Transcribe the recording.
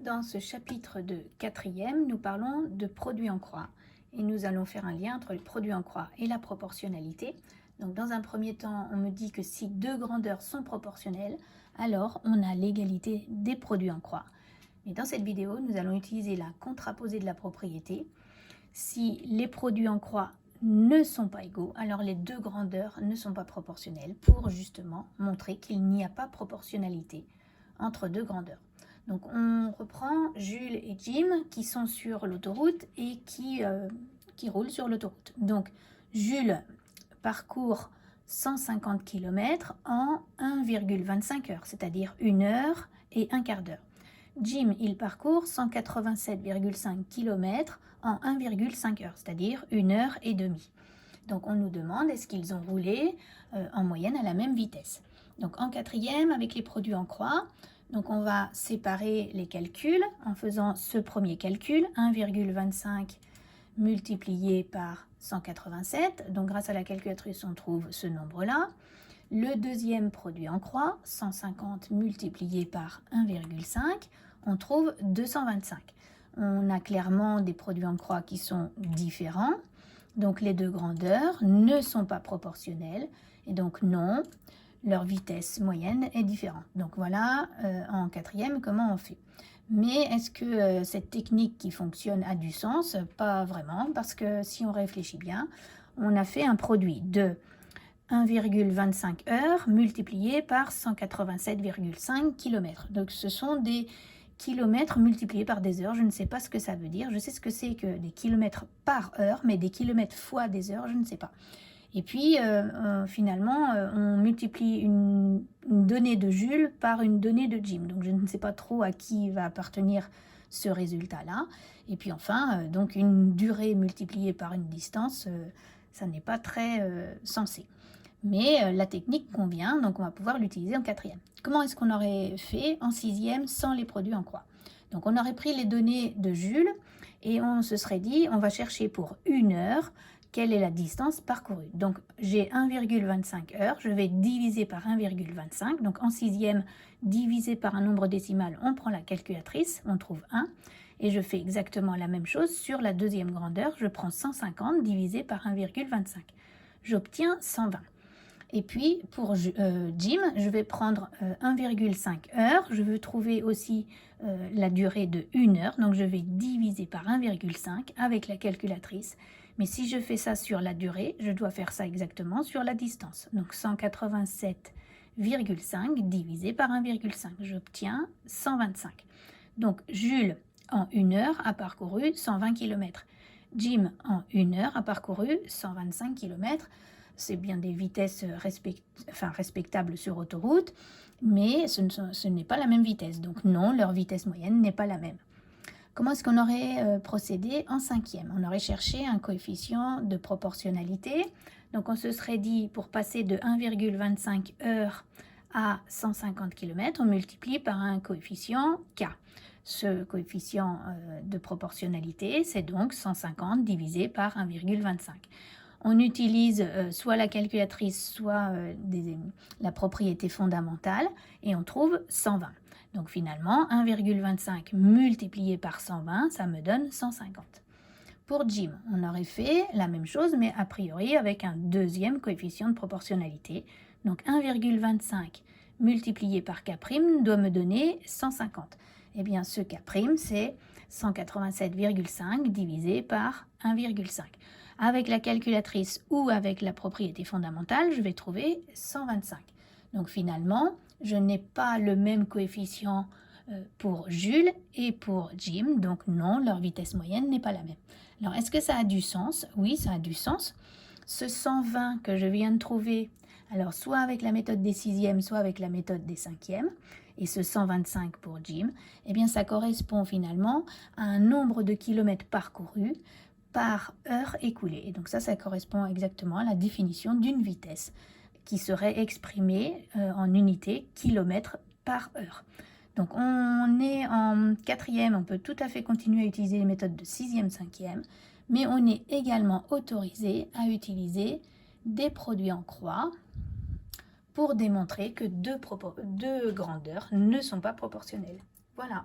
Dans ce chapitre de quatrième, nous parlons de produits en croix et nous allons faire un lien entre le produit en croix et la proportionnalité. Donc dans un premier temps, on me dit que si deux grandeurs sont proportionnelles, alors on a l'égalité des produits en croix. Mais dans cette vidéo, nous allons utiliser la contraposée de la propriété. Si les produits en croix ne sont pas égaux, alors les deux grandeurs ne sont pas proportionnelles pour justement montrer qu'il n'y a pas proportionnalité entre deux grandeurs. Donc on reprend Jules et Jim qui sont sur l'autoroute et qui roulent sur l'autoroute. Donc Jules parcourt 150 km en 1,25 heures, c'est-à-dire 1 heure et un quart d'heure. Jim, il parcourt 187,5 km en 1,5 heures, c'est-à-dire 1 heure et demie. Donc on nous demande est-ce qu'ils ont roulé en moyenne à la même vitesse. Donc en quatrième, avec les produits en croix, donc on va séparer les calculs en faisant ce premier calcul, 1,25 multiplié par 187. Donc grâce à la calculatrice, on trouve ce nombre-là. Le deuxième produit en croix, 150 multiplié par 1,5, on trouve 225. On a clairement des produits en croix qui sont différents. Donc les deux grandeurs ne sont pas proportionnelles. Et donc non, leur vitesse moyenne est différente. Donc voilà, en quatrième, comment on fait. Mais est-ce que cette technique qui fonctionne a du sens? Pas vraiment, parce que si on réfléchit bien, on a fait un produit de 1,25 heures multiplié par 187,5 km. Donc ce sont des kilomètres multipliés par des heures. Je ne sais pas ce que ça veut dire. Je sais ce que c'est que des kilomètres par heure, mais des kilomètres fois des heures, je ne sais pas. Et puis, finalement, on multiplie une donnée de Jules par une donnée de Jim. Donc, je ne sais pas trop à qui va appartenir ce résultat-là. Et puis, enfin, donc une durée multipliée par une distance, ça n'est pas très sensé. Mais la technique convient, donc on va pouvoir l'utiliser en quatrième. Comment est-ce qu'on aurait fait en sixième sans les produits en croix? Donc, on aurait pris les données de Jules et on se serait dit, on va chercher pour 1 heure, quelle est la distance parcourue. Donc, j'ai 1,25 heures, je vais diviser par 1,25. Donc, en sixième, divisé par un nombre décimal, on prend la calculatrice, on trouve 1. Et je fais exactement la même chose sur la deuxième grandeur. Je prends 150 divisé par 1,25. J'obtiens 120. Et puis, pour Jim, je vais prendre 1,5 heures. Je veux trouver aussi la durée de 1 heure. Donc, je vais diviser par 1,5 avec la calculatrice. Mais si je fais ça sur la durée, je dois faire ça exactement sur la distance. Donc, 187,5 divisé par 1,5. J'obtiens 125. Donc, Jules, en 1 heure, a parcouru 120 km. Jim, en 1 heure, a parcouru 125 km. C'est bien des vitesses respectables sur autoroute, mais ce n'est pas la même vitesse. Donc non, leur vitesse moyenne n'est pas la même. Comment est-ce qu'on aurait procédé en cinquième? On aurait cherché un coefficient de proportionnalité. Donc on se serait dit, pour passer de 1,25 heures à 150 km, on multiplie par un coefficient K. Ce coefficient de proportionnalité, c'est donc 150 divisé par 1,25. On utilise soit la calculatrice, soit la propriété fondamentale et on trouve 120. Donc finalement, 1,25 multiplié par 120, ça me donne 150. Pour Jim, on aurait fait la même chose, mais a priori avec un deuxième coefficient de proportionnalité. Donc 1,25 multiplié par K' doit me donner 150. Eh bien, ce K', c'est 187,5 divisé par 1,5. Avec la calculatrice ou avec la propriété fondamentale, je vais trouver 125. Donc finalement, je n'ai pas le même coefficient pour Jules et pour Jim. Donc non, leur vitesse moyenne n'est pas la même. Alors, est-ce que ça a du sens? Oui, ça a du sens. Ce 120 que je viens de trouver, alors soit avec la méthode des sixièmes, soit avec la méthode des cinquièmes, et ce 125 pour Jim, eh bien ça correspond finalement à un nombre de kilomètres parcourus par heure écoulée. Et donc ça correspond exactement à la définition d'une vitesse qui serait exprimée en unités kilomètres par heure. Donc on est en quatrième, on peut tout à fait continuer à utiliser les méthodes de sixième, cinquième, mais on est également autorisé à utiliser des produits en croix pour démontrer que deux grandeurs ne sont pas proportionnelles. Voilà.